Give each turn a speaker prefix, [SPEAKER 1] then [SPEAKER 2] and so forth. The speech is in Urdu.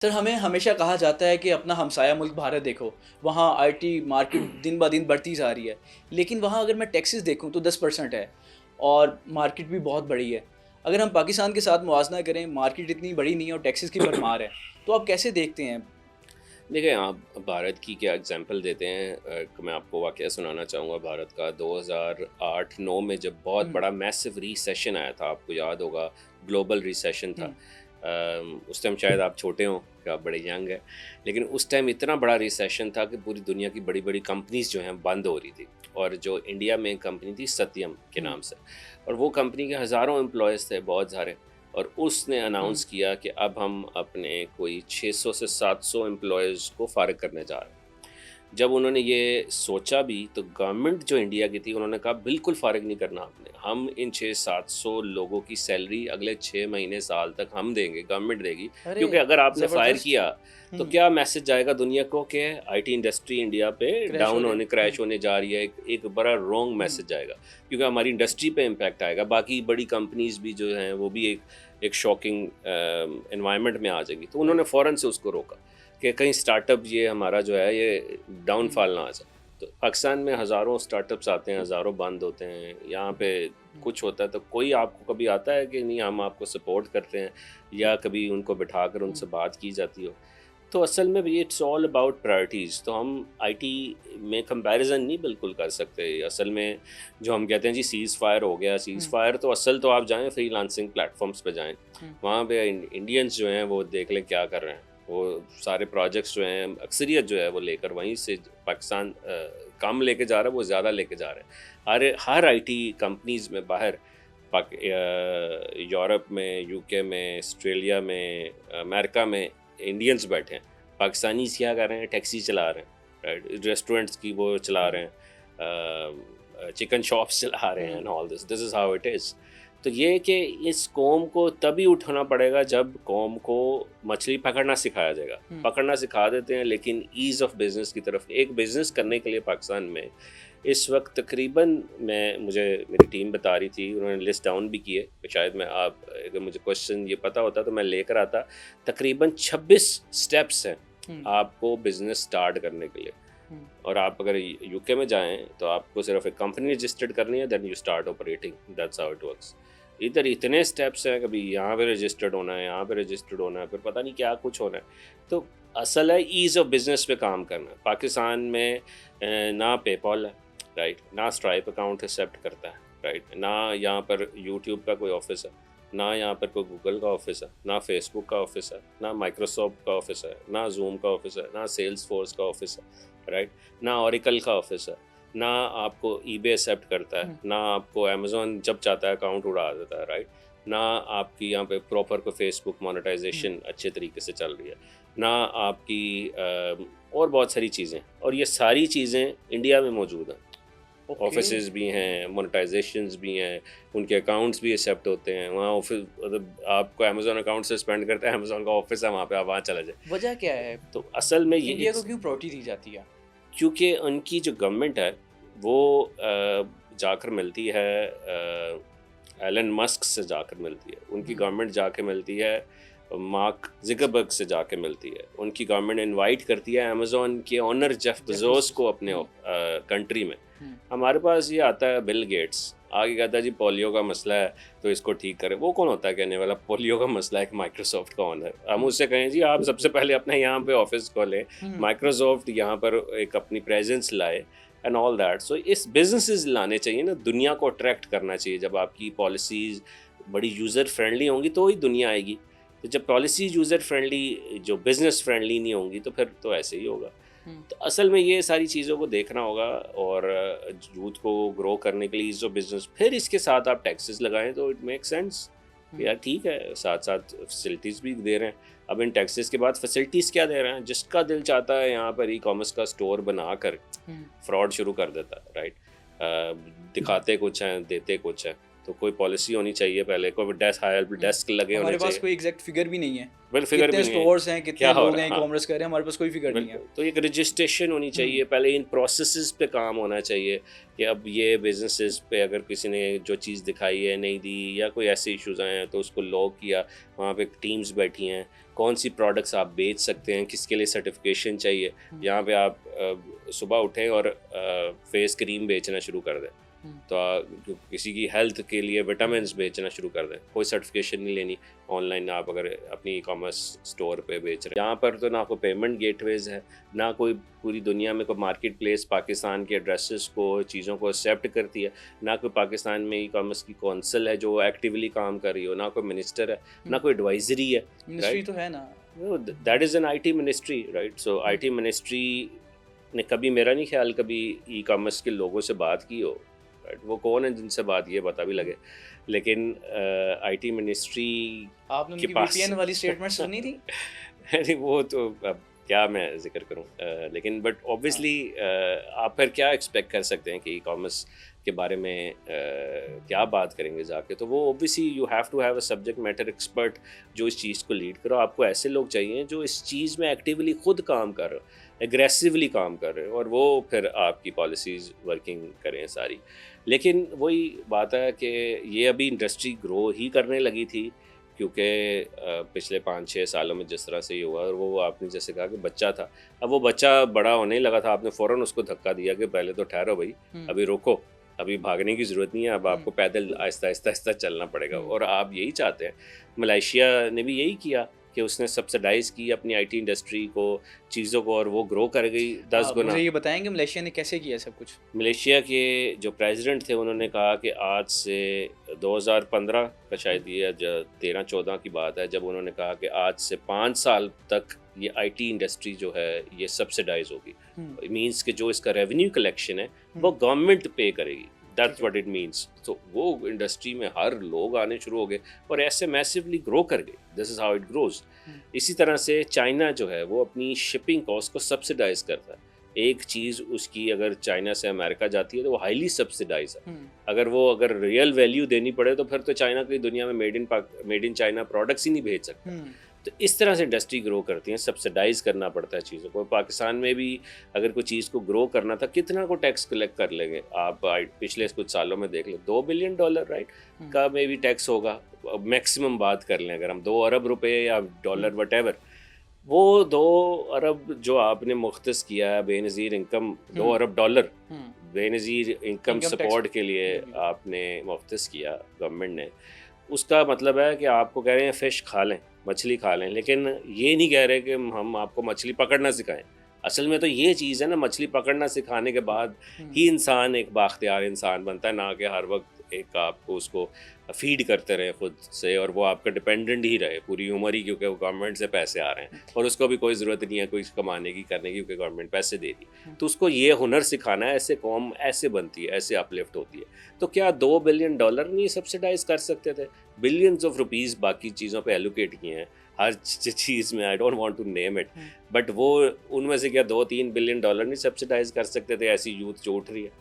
[SPEAKER 1] سر ہمیں ہمیشہ کہا جاتا ہے کہ اپنا ہمسایہ ملک بھارت دیکھو، وہاں آئی ٹی مارکیٹ دن بہ دن بڑھتی جا رہی ہے، لیکن وہاں اگر میں ٹیکسز دیکھوں تو 10% ہے اور مارکیٹ بھی بہت بڑی ہے۔ اگر ہم پاکستان کے ساتھ موازنہ کریں، مارکیٹ اتنی بڑی نہیں ہے اور ٹیکسز کی بھرمار ہے، تو آپ کیسے دیکھتے ہیں؟
[SPEAKER 2] دیکھیں، آپ بھارت کی کیا اگزامپل دیتے ہیں؟ میں آپ کو واقعہ سنانا چاہوں گا بھارت کا۔ 2008-9 میں جب بہت
[SPEAKER 1] ہوں
[SPEAKER 2] بڑا میسو ریسیشن آیا تھا، آپ کو یاد ہوگا، گلوبل ریسیشن تھا۔
[SPEAKER 1] ہوں
[SPEAKER 2] اس ٹائم شاید آپ چھوٹے ہوں کہ آپ بڑے ینگ ہیں، لیکن اس ٹائم اتنا بڑا ریسیشن تھا کہ پوری دنیا کی بڑی بڑی کمپنیز جو ہیں بند ہو رہی تھی، اور جو انڈیا میں کمپنی تھی ستیم کے
[SPEAKER 1] ہوں
[SPEAKER 2] نام سے، اور وہ کمپنی کے ہزاروں امپلائیز تھے، بہت سارے، اور اس نے
[SPEAKER 1] ہوں
[SPEAKER 2] اناؤنس کیا کہ اب ہم اپنے کوئی 600 سے 700 امپلائیز کو فارغ کرنے جا رہے ہیں۔ جب انہوں نے یہ سوچا بھی تو گورنمنٹ جو انڈیا کی تھی، انہوں نے کہا بالکل فارغ نہیں کرنا آپ نے، ہم ان 600-700 لوگوں کی سیلری اگلے 6 مہینے سال تک ہم دیں گے، گورنمنٹ دے گی،
[SPEAKER 1] ارے
[SPEAKER 2] کیونکہ اگر آپ نے فائر
[SPEAKER 1] زبردست۔
[SPEAKER 2] کیا تو
[SPEAKER 1] ہوں
[SPEAKER 2] کیا میسج جائے گا دنیا کو کہ آئی ٹی انڈسٹری انڈیا پہ
[SPEAKER 1] کریش ہو
[SPEAKER 2] ڈاؤن
[SPEAKER 1] رہے
[SPEAKER 2] ہونے،
[SPEAKER 1] ہیں۔
[SPEAKER 2] کریش ہونے جا رہی ہے۔ ایک بڑا رانگ
[SPEAKER 1] ہوں
[SPEAKER 2] میسج جائے گا، کیونکہ ہماری انڈسٹری پہ امپیکٹ آئے گا، باقی بڑی کمپنیز بھی جو ہیں وہ بھی ایک شاکنگ انوائرمنٹ میں آ جائیں گی۔ تو انہوں نے
[SPEAKER 1] رائٹ۔
[SPEAKER 2] فوراً سے اس کو روکا کہ کہیں اسٹارٹ اپ یہ ہمارا جو ہے یہ ڈاؤن
[SPEAKER 1] ہوں
[SPEAKER 2] فال نہ آ جائے۔ تو پاکستان میں ہزاروں اسٹارٹ اپس آتے ہیں، ہزاروں بند ہوتے ہیں، یہاں پہ
[SPEAKER 1] ہوں
[SPEAKER 2] کچھ ہوتا ہے تو کوئی آپ کو کبھی آتا ہے کہ نہیں ہم آپ کو سپورٹ کرتے ہیں، یا کبھی ان کو بٹھا کر ان
[SPEAKER 1] ہوں
[SPEAKER 2] سے بات کی جاتی ہو؟ تو اصل میں بھی اٹس آل اباؤٹ پرائرٹیز۔ تو ہم آئی ٹی میں کمپیریزن نہیں بالکل کر سکتے۔ اصل میں جو ہم کہتے ہیں جی سیز فائر ہو گیا، سیز
[SPEAKER 1] ہوں
[SPEAKER 2] فائر تو اصل تو آپ جائیں فری لانسنگ پلیٹ فارمس پہ جائیں،
[SPEAKER 1] ہوں
[SPEAKER 2] وہاں پہ انڈینس جو ہیں وہ دیکھ لیں کیا کر رہے ہیں۔ وہ سارے پروجیکٹس جو ہیں اکثریت جو ہے وہ لے کر وہیں سے پاکستان کم لے کے جا رہا ہے، وہ زیادہ لے کے جا رہے ہیں۔ ہر آئی ٹی کمپنیز میں باہر، یورپ میں، یو کے میں، آسٹریلیا میں، امریکہ میں انڈینس بیٹھے ہیں۔ پاکستانیز کیا کر رہے ہیں؟ ٹیکسی چلا رہے ہیں، رائٹ، ریسٹورینٹس کی وہ چلا
[SPEAKER 1] ہوں
[SPEAKER 2] رہے ہیں، چکن شاپس چلا رہے ہیں،
[SPEAKER 1] ہوں
[SPEAKER 2] and all this is how it is۔ تو یہ کہ اس قوم کو تبھی اٹھنا پڑے گا جب قوم کو مچھلی پکڑنا سکھایا جائے گا۔
[SPEAKER 1] ہوں
[SPEAKER 2] پکڑنا سکھا دیتے ہیں، لیکن ایز آف بزنس کی طرف، ایک بزنس کرنے کے لیے پاکستان میں اس وقت تقریباً، مجھے میری ٹیم بتا رہی تھی، انہوں نے لسٹ ڈاؤن بھی کیے، شاید میں اگر مجھے کوشچن یہ پتہ ہوتا تو میں لے کر آتا، تقریباً 26 سٹیپس ہیں
[SPEAKER 1] ہوں
[SPEAKER 2] آپ کو بزنس سٹارٹ کرنے کے لیے۔
[SPEAKER 1] ہوں
[SPEAKER 2] اور آپ اگر یو کے میں جائیں تو آپ کو صرف ایک کمپنی رجسٹرڈ کرنی ہے، then you start operating, that's how it works. ادھر اتنے سٹیپس ہیں، کبھی یہاں پہ رجسٹرڈ ہونا ہے، یہاں پہ رجسٹرڈ ہونا ہے، پھر پتہ نہیں کیا کچھ ہونا ہے۔ تو اصل ہے ایز آف بزنس پہ کام کرنا۔ پاکستان میں نہ پے پال ہے، رائٹ، نہ اسٹرائپ اکاؤنٹ ایکسیپٹ کرتا ہے، رائٹ، نہ یہاں پر یوٹیوب کا کوئی آفس ہے، نہ یہاں پر کوئی گوگل کا آفس ہے، نہ فیس بک کا آفس ہے، نہ مائکروسافٹ کا آفس ہے، نہ زوم کا آفس ہے، نہ سیلس فورس کا آفس ہے، رائٹ، نہ اوریکل کا آفس ہے، نہ آپ کو ای بے ایکسیپٹ کرتا ہے،
[SPEAKER 1] ہوں
[SPEAKER 2] نہ آپ کو امیزون جب چاہتا ہے اکاؤنٹ اڑا دیتا ہے، رائٹ، نہ آپ کی یہاں پہ پراپر کو فیس بک
[SPEAKER 1] ہوں
[SPEAKER 2] مانیٹائزیشن اچھے طریقے سے چل رہی ہے، نہ آپ کی اور بہت ساری چیزیں، اور یہ ساری چیزیں انڈیا میں موجود ہیں۔
[SPEAKER 1] اوکے
[SPEAKER 2] آفیسز بھی ہیں، مونیٹائزیشنز بھی ہیں، ان کے اکاؤنٹس بھی ایکسیپٹ ہوتے ہیں وہاں۔ آفس مطلب آپ کو امیزون اکاؤنٹ سے اسپینڈ کرتے ہیں، امیزون کا آفس ہے وہاں پہ، آپ وہاں چلا جائیں۔
[SPEAKER 1] وجہ کیا ہے؟
[SPEAKER 2] تو اصل میں یہ
[SPEAKER 1] انڈیا کو کیوں پراورٹی دی جاتی ہے؟
[SPEAKER 2] کیونکہ ان کی جو گورنمنٹ ہے وہ جا کر ملتی ہے ایلن مسک سے، جا کر ملتی ہے ان کی
[SPEAKER 1] ہوں
[SPEAKER 2] گورنمنٹ، جا کے ملتی ہے مارک زکربرگ سے، جا کے ملتی ہے ان کی گورنمنٹ، انوائٹ کرتی ہے امیزون کے اونر جیف
[SPEAKER 1] جیف
[SPEAKER 2] بزوس
[SPEAKER 1] بزوس۔
[SPEAKER 2] کو اپنے
[SPEAKER 1] ہوں
[SPEAKER 2] کنٹری میں۔
[SPEAKER 1] ہوں
[SPEAKER 2] ہمارے پاس یہ آتا ہے بل گیٹس، آگے کہتا ہے جی پولیو کا مسئلہ ہے تو اس کو ٹھیک کرے۔ وہ کون ہوتا ہے کہنے والا پولیو کا مسئلہ ہے؟ ایک مائکروسافٹ کا اونر۔ ہم
[SPEAKER 1] ہوں
[SPEAKER 2] اس سے کہیں جی آپ سب سے پہلے اپنے یہاں پہ آفس کھولیں،
[SPEAKER 1] ہوں
[SPEAKER 2] مائکروسافٹ یہاں پر ایک اپنی پریزنس لائے، اینڈ آل دیٹ۔ سو اس بزنسز لانے چاہیے نا، دنیا کو اٹریکٹ کرنا چاہیے۔ جب آپ کی پالیسیز بڑی یوزر فرینڈلی ہوں گی تو ہی دنیا آئے گی۔ تو جب پالیسیز یوزر فرینڈلی، جو بزنس فرینڈلی نہیں ہوں گی تو پھر تو ایسے ہی ہوگا۔
[SPEAKER 1] ہوں
[SPEAKER 2] تو اصل میں یہ ساری چیزوں کو دیکھنا ہوگا، اور یوتھ کو گرو کرنے کے لیے جو بزنس، پھر اس کے ساتھ آپ ٹیکسز لگائیں تو اٹ میک سینس۔
[SPEAKER 1] ہوں
[SPEAKER 2] یار ٹھیک ہے، ساتھ ساتھ فیسلٹیز بھی دے رہے ہیں۔ اب ان ٹیکسز کے بعد فیسلٹیز کیا دے رہے ہیں؟ جس کا دل چاہتا ہے یہاں پر ای کامرس کا سٹور بنا کر
[SPEAKER 1] ہوں
[SPEAKER 2] فراڈ شروع کر دیتا ہے، رائٹ، دکھاتے کچھ ہیں دیتے کچھ ہیں۔ تو کوئی پالیسی ہونی چاہیے پہلے, کوئی ڈیسک لگے ہونے
[SPEAKER 1] ہمارے پاس
[SPEAKER 2] چاہیے.
[SPEAKER 1] کوئی ایگزیکٹ فگر بھی نہیں ہے,
[SPEAKER 2] بل فگر بھی
[SPEAKER 1] کتنے
[SPEAKER 2] نہیں ہے
[SPEAKER 1] اسٹورز ہیں, کتنے
[SPEAKER 2] کیا ہو
[SPEAKER 1] لوگ
[SPEAKER 2] رہا
[SPEAKER 1] ہیں
[SPEAKER 2] ہے.
[SPEAKER 1] کامرس کر رہے ہیں, ہمارے پاس کوئی فگر نہیں ہے.
[SPEAKER 2] تو ایک رجسٹریشن ہونی چاہیے پہلے, ان پروسیسز پہ کام ہونا چاہیے کہ اب یہ بزنسز پہ اگر کسی نے جو چیز دکھائی ہے نہیں دی, یا کوئی ایسے ایشوز آئے ہیں تو اس کو لاگ کیا, وہاں پہ ٹیمز بیٹھی ہیں, کون سی پروڈکٹس آپ بیچ سکتے ہیں, کس کے لیے سرٹیفکیشن چاہیے. یہاں پہ آپ صبح اٹھیں اور فیس کریم بیچنا شروع کر دیں, تو کسی کی ہیلتھ کے لیے وٹامنس بیچنا شروع کر دیں, کوئی سرٹیفکیشن نہیں لینی. آن لائن آپ اگر اپنی ای کامرس اسٹور پہ بیچ رہے ہیں, یہاں پر تو نہ کوئی پیمنٹ گیٹ ویز ہے, نہ کوئی پوری دنیا میں کوئی مارکیٹ پلیس پاکستان کے ایڈریسز کو, چیزوں کو ایکسیپٹ کرتی ہے, نہ کوئی پاکستان میں ای کامرس کی کونسل ہے جو ایکٹیولی کام کر رہی ہو, نہ کوئی منسٹر ہے, نہ کوئی ایڈوائزری ہے.
[SPEAKER 1] منسٹری تو ہے نا,
[SPEAKER 2] that is an I T ministry, right. So I T ministry نے کبھی, میرا نہیں خیال کبھی ای کامرس کے لوگوں سے بات کی ہو. وہ کون ہے جن سے بات یہ پتہ بھی لگے, لیکن آئی ٹی منسٹری
[SPEAKER 1] آپ نے ان
[SPEAKER 2] کے
[SPEAKER 1] کی
[SPEAKER 2] پاس
[SPEAKER 1] VPN والی اسٹیٹمنٹ سنی تھی؟
[SPEAKER 2] وہ تو اب کیا میں ذکر کروں, لیکن بٹ اوبویسلی آپ پھر کیا ایکسپیکٹ کر سکتے ہیں کہ ای کامرس کے بارے میں کیا بات کریں گے جا کے. تو وہ obviously you have to have a subject matter expert جو اس چیز کو لیڈ کرو. آپ کو ایسے لوگ چاہیے جو اس چیز میں ایکٹیولی خود کام کر رہے ہو, ایگریسولی کام کر رہے ہو, اور وہ پھر آپ کی پالیسیز ورکنگ کریں ساری. لیکن وہی بات ہے کہ یہ ابھی انڈسٹری گرو ہی کرنے لگی تھی, کیونکہ پچھلے 5-6 سالوں میں جس طرح سے یہ ہوا, اور وہ آپ نے جیسے کہا کہ بچہ تھا, اب وہ بچہ بڑا ہونے لگا تھا, آپ نے فوراً اس کو دھکا دیا کہ پہلے تو ٹھہرو بھائی, ابھی روکو, ابھی بھاگنے کی ضرورت نہیں ہے, اب آپ کو پیدل آہستہ آہستہ آہستہ چلنا پڑے گا. اور آپ یہی چاہتے ہیں. ملائیشیا نے بھی یہی کیا کہ اس نے سبسڈائز کی اپنی آئی ٹی انڈسٹری کو, چیزوں کو, اور وہ گرو کر گئی 10 گنا.
[SPEAKER 1] مجھے یہ بتائیں کہ ملیشیا نے کیسے کیا سب کچھ؟
[SPEAKER 2] ملیشیا کے جو پریزیڈنٹ تھے انہوں نے کہا کہ آج سے 2015 کا شاید یہ 13-14 کی بات ہے, جب انہوں نے کہا کہ آج سے 5 سال تک یہ آئی ٹی انڈسٹری جو ہے یہ سبسڈائز ہوگی. مینس کہ جو اس کا ریونیو کلیکشن ہے وہ گورنمنٹ پے کرے گی. That's what it means. تو وہ انڈسٹری میں ہر لوگ آنے شروع ہو گئے اور ایسے میسیولی گرو کر گئے. دس از ہاؤ اٹ گروز. اسی طرح سے چائنا جو ہے وہ اپنی شپنگ کاسٹ کو سبسڈائز کرتا ہے. ایک چیز اس کی اگر چائنا سے امریکہ جاتی ہے تو وہ ہائیلی سبسڈائز ہے. اگر ریئل ویلیو دینی پڑے تو پھر تو چائنا کی دنیا میں میڈ ان چائنا پروڈکٹس ہی نہیں بھیج سکتا. تو اس طرح سے انڈسٹری گرو کرتی ہیں, سبسڈائز کرنا پڑتا ہے چیزوں کو. پاکستان میں بھی اگر کوئی چیز کو گرو کرنا تھا, کتنا کو ٹیکس کلیکٹ کر لیں گے آپ. پچھلے کچھ سالوں میں دیکھ لیں $2 بلین رائٹ کا میں بھی ٹیکس ہوگا میکسیمم. بات کر لیں اگر ہم 2 ارب روپے یا ڈالر وٹ ایور, وہ 2 ارب جو آپ نے مختص کیا ہے بے نظیر انکم, $2 ارب بے نظیر انکم سپورٹ کے لیے آپ نے مختص کیا گورنمنٹ نے, اس کا مطلب ہے کہ آپ کو کہہ رہے ہیں فش کھا لیں, مچھلی کھا لیں, لیکن یہ نہیں کہہ رہے کہ ہم آپ کو مچھلی پکڑنا سکھائیں. اصل میں تو یہ چیز ہے نا, مچھلی پکڑنا سکھانے کے بعد ہی انسان ایک بااختیار انسان بنتا ہے, نہ کہ ہر وقت ایک آپ کو اس کو فیڈ کرتے رہے خود سے اور وہ آپ کا ڈپینڈنٹ ہی رہے پوری عمر ہی, کیونکہ وہ گورنمنٹ سے پیسے آ رہے ہیں اور اس کو بھی کوئی ضرورت نہیں ہے کوئی کمانے کی کرنے کی, کیونکہ گورنمنٹ پیسے دے رہی. تو اس کو یہ ہنر سکھانا ہے, ایسے قوم ایسے بنتی ہے, ایسے اپ لفٹ ہوتی ہے. تو کیا $2 بلین نہیں سبسڈائز کر سکتے تھے؟ بلینز آف روپیز باقی چیزوں پہ ایلوکیٹ کیے ہیں ہر چیز میں. I don't want to name it, but وہ ان میں سے کیا $2-3 بلین نہیں سبسڈائز کر سکتے تھے ایسی یوتھ جو اٹھ رہی ہے؟